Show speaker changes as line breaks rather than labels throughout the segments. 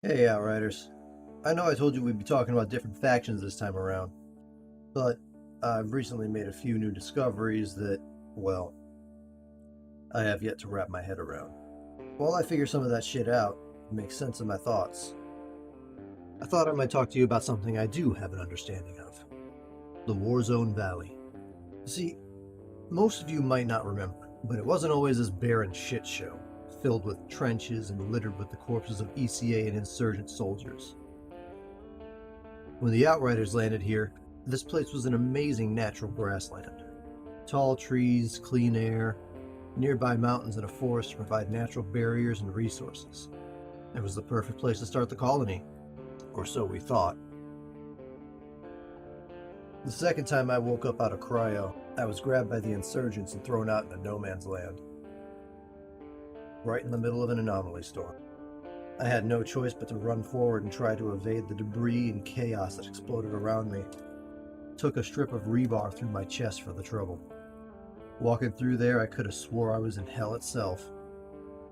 Hey, Outriders. I know I told you we'd be talking about different factions this time around, but I've recently made a few new discoveries that, well, I have yet to wrap my head around. While I figure some of that shit out and make sense of my thoughts, I thought I might talk to you about something I do have an understanding of. The Warzone Valley. See, most of you might not remember, but it wasn't always this barren shit show, filled with trenches and littered with the corpses of ECA and insurgent soldiers. When the Outriders landed here, this place was an amazing natural grassland. Tall trees, clean air, nearby mountains and a forest to provide natural barriers and resources. It was the perfect place to start the colony, or so we thought. The second time I woke up out of cryo, I was grabbed by the insurgents and thrown out into no man's land. Right in the middle of an anomaly storm. I had no choice but to run forward and try to evade the debris and chaos that exploded around me. Took a strip of rebar through my chest for the trouble. Walking through there, I could have swore I was in hell itself.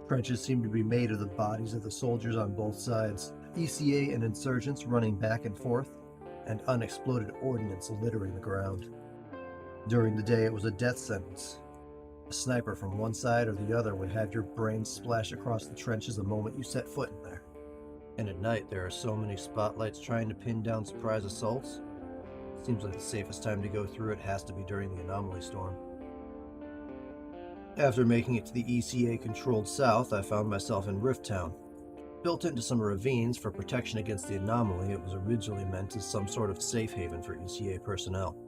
Trenches seemed to be made of the bodies of the soldiers on both sides, ECA and insurgents running back and forth, and unexploded ordnance littering the ground. During the day, it was a death sentence. A sniper from one side or the other would have your brain splash across the trenches the moment you set foot in there. And at night, there are so many spotlights trying to pin down surprise assaults. Seems like the safest time to go through it has to be during the anomaly storm. After making it to the ECA-controlled south, I found myself in Rift Town. Built into some ravines for protection against the anomaly, it was originally meant as some sort of safe haven for ECA personnel.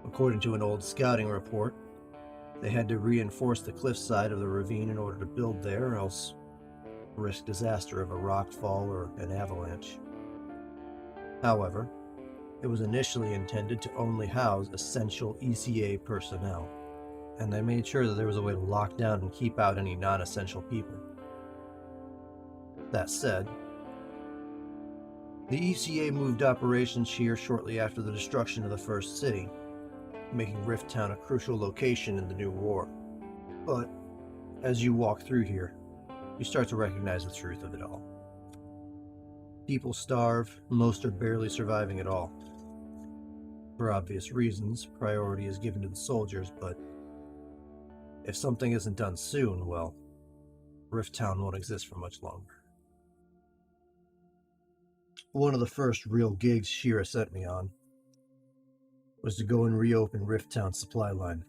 According to an old scouting report, they had to reinforce the cliffside of the ravine in order to build there, or else risk disaster of a rock fall or an avalanche. However, it was initially intended to only house essential ECA personnel, and they made sure that there was a way to lock down and keep out any non-essential people. That said, the ECA moved operations here shortly after the destruction of the first city, making Rift Town a crucial location in the new war. But as you walk through here, you start to recognize the truth of it all. People starve, most are barely surviving at all. For obvious reasons, priority is given to the soldiers, but if something isn't done soon, well, Rift Town won't exist for much longer. One of the first real gigs Shira sent me on was to go and reopen Rift Town's supply line.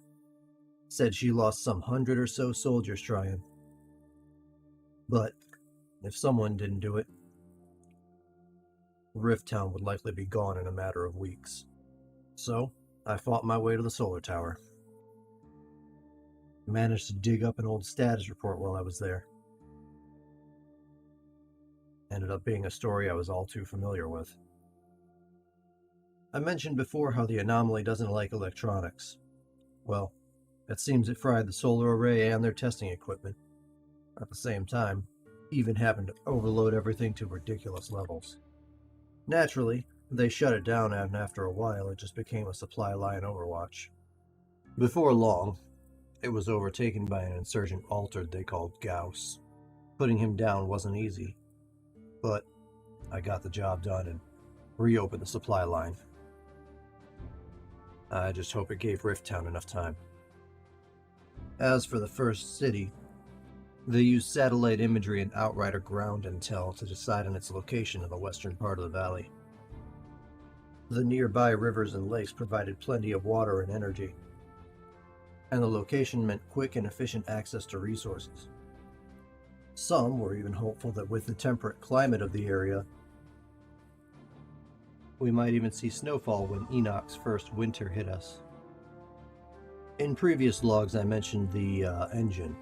Said she lost some 100 or so soldiers trying. But if someone didn't do it, Rift Town would likely be gone in a matter of weeks. So, I fought my way to the solar tower. Managed to dig up an old status report while I was there. Ended up being a story I was all too familiar with. I mentioned before how the anomaly doesn't like electronics. Well, it seems it fried the solar array and their testing equipment. At the same time, even happened to overload everything to ridiculous levels. Naturally, they shut it down, and after a while it just became a supply line overwatch. Before long, it was overtaken by an insurgent altered they called Gauss. Putting him down wasn't easy, but I got the job done and reopened the supply line. I just hope it gave Rift Town enough time. As for the first city, they used satellite imagery and Outrider ground intel to decide on its location in the western part of the valley. The nearby rivers and lakes provided plenty of water and energy, and the location meant quick and efficient access to resources. Some were even hopeful that with the temperate climate of the area, we might even see snowfall when Enoch's first winter hit us. In previous logs I mentioned the engine.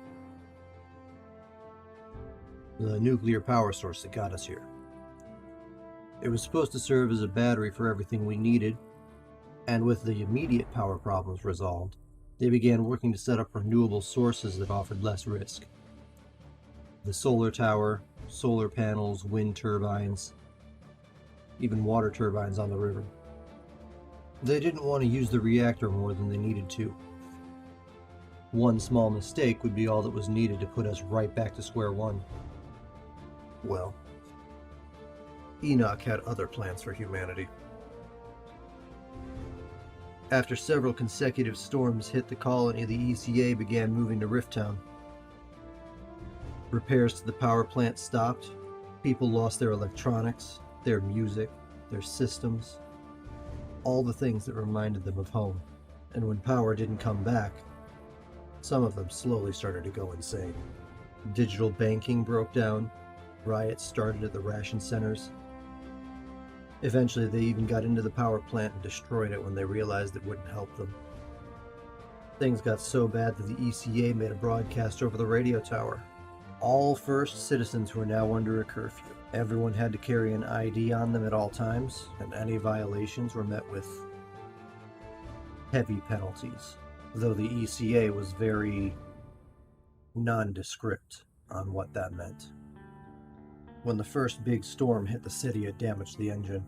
The nuclear power source that got us here. It was supposed to serve as a battery for everything we needed, and with the immediate power problems resolved, they began working to set up renewable sources that offered less risk. The solar tower, solar panels, wind turbines, even water turbines on the river. They didn't want to use the reactor more than they needed to. One small mistake would be all that was needed to put us right back to square one. Well, Enoch had other plans for humanity. After several consecutive storms hit the colony, the ECA began moving to Rifttown. Repairs to the power plant stopped. People lost their electronics, their music, their systems, all the things that reminded them of home. And when power didn't come back, some of them slowly started to go insane. Digital banking broke down. Riots started at the ration centers. Eventually, they even got into the power plant and destroyed it when they realized it wouldn't help them. Things got so bad that the ECA made a broadcast over the radio tower. All first citizens were now under a curfew. Everyone had to carry an ID on them at all times, and any violations were met with heavy penalties, though the ECA was very nondescript on what that meant. When the first big storm hit the city, it damaged the engine,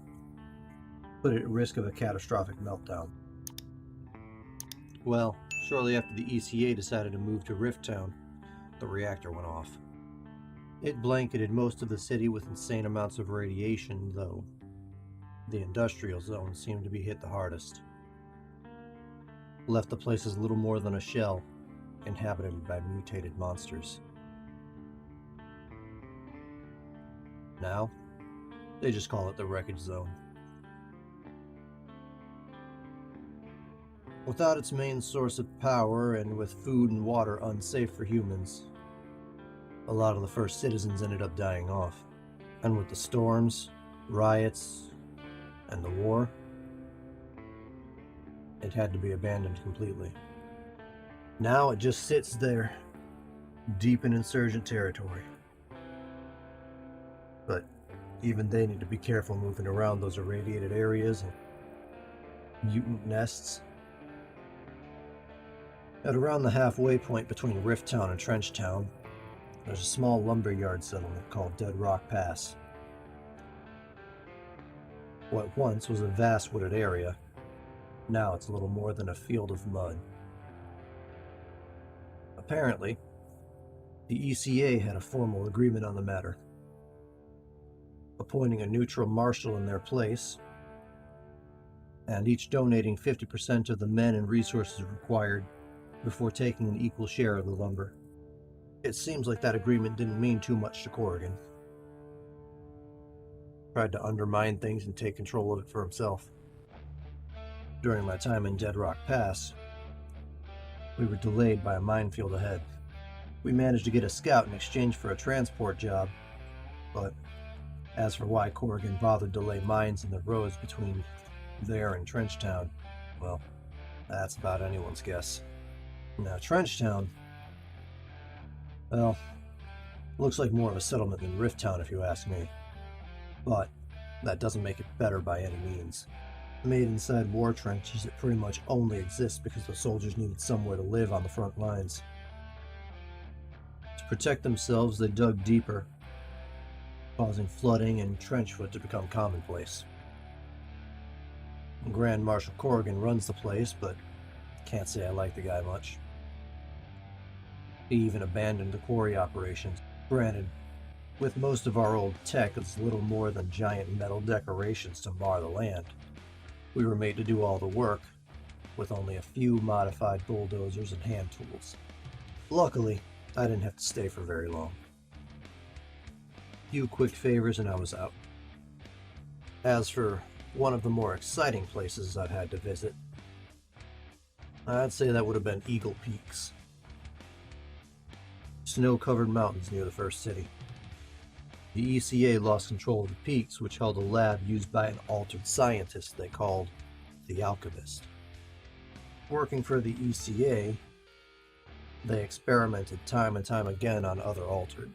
put it at risk of a catastrophic meltdown. Well, shortly after the ECA decided to move to Rifttown, the reactor went off. It blanketed most of the city with insane amounts of radiation, though the industrial zone seemed to be hit the hardest. Left the place as little more than a shell, inhabited by mutated monsters. Now, they just call it the wreckage zone. Without its main source of power, and with food and water unsafe for humans, a lot of the first citizens ended up dying off. And with the storms, riots, and the war, it had to be abandoned completely. Now it just sits there, deep in insurgent territory. But even they need to be careful moving around those irradiated areas and mutant nests. At around the halfway point between Rifttown and Trenchtown, there's a small lumberyard settlement called Dead Rock Pass. What once was a vast wooded area, now it's little more than a field of mud. Apparently, the ECA had a formal agreement on the matter, appointing a neutral marshal in their place, and each donating 50% of the men and resources required before taking an equal share of the lumber. It seems like that agreement didn't mean too much to Corrigan. Tried to undermine things and take control of it for himself. During my time in Dead Rock Pass, we were delayed by a minefield ahead. We managed to get a scout in exchange for a transport job, but as for why Corrigan bothered to lay mines in the roads between there and Trenchtown, well, that's about anyone's guess. Now, Trenchtown, well, looks like more of a settlement than Rifttown if you ask me. But that doesn't make it better by any means. Made inside war trenches, it pretty much only exists because the soldiers needed somewhere to live on the front lines. To protect themselves, they dug deeper, causing flooding and trench foot to become commonplace. Grand Marshal Corrigan runs the place, but can't say I like the guy much. He even abandoned the quarry operations. Granted, with most of our old tech, it's little more than giant metal decorations to mar the land. We were made to do all the work, with only a few modified bulldozers and hand tools. Luckily, I didn't have to stay for very long. A few quick favors and I was out. As for one of the more exciting places I've had to visit, I'd say that would have been Eagle Peaks. Snow-covered mountains near the first city. The ECA lost control of the peaks, which held a lab used by an altered scientist they called the Alchemist. Working for the ECA, they experimented time and time again on other altered,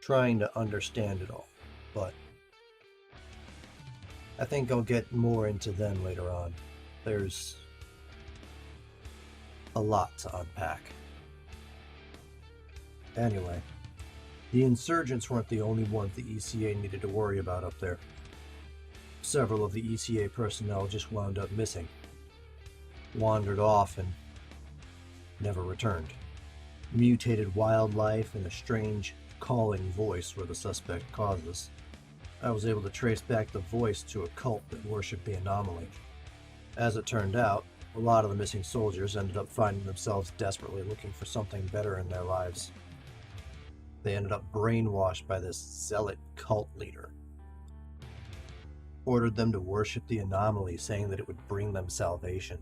trying to understand it all, but I think I'll get more into them later on. There's a lot to unpack. Anyway, the insurgents weren't the only ones the ECA needed to worry about up there. Several of the ECA personnel just wound up missing, wandered off, and never returned. Mutated wildlife and a strange calling voice where the suspect causes. I was able to trace back the voice to a cult that worshipped the anomaly. As it turned out, a lot of the missing soldiers ended up finding themselves desperately looking for something better in their lives. They ended up brainwashed by this zealot cult leader. Ordered them to worship the anomaly, saying that it would bring them salvation.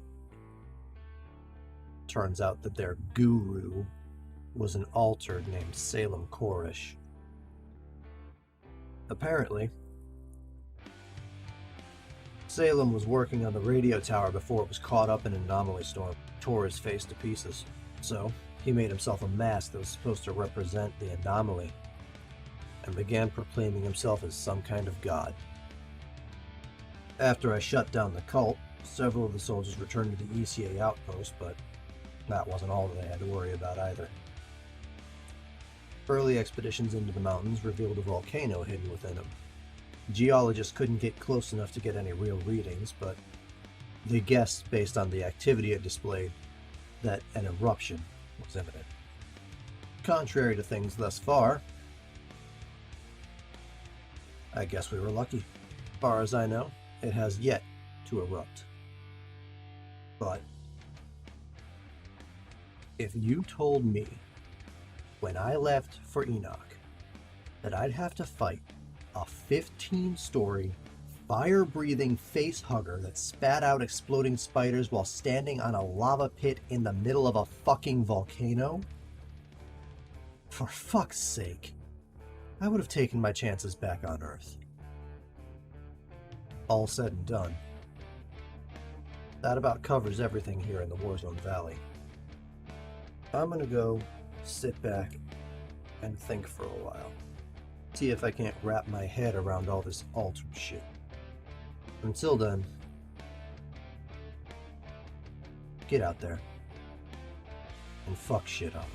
Turns out that their guru was an altar named Salem Koresh. Apparently, Salem was working on the radio tower before it was caught up in an anomaly storm, tore his face to pieces. So, he made himself a mask that was supposed to represent the anomaly, and began proclaiming himself as some kind of god. After I shut down the cult, several of the soldiers returned to the ECA outpost, but that wasn't all that they had to worry about either. Early expeditions into the mountains revealed a volcano hidden within them. Geologists couldn't get close enough to get any real readings, but they guessed, based on the activity it displayed, that an eruption was imminent. Contrary to things thus far, I guess we were lucky. As far as I know, it has yet to erupt. But if you told me when I left for Enoch that I'd have to fight a 15-story, fire-breathing face-hugger that spat out exploding spiders while standing on a lava pit in the middle of a fucking volcano, for fuck's sake, I would have taken my chances back on Earth. All said and done, that about covers everything here in the Warzone Valley. I'm gonna go sit back and think for a while. See if I can't wrap my head around all this altered shit. Until then, get out there and fuck shit up.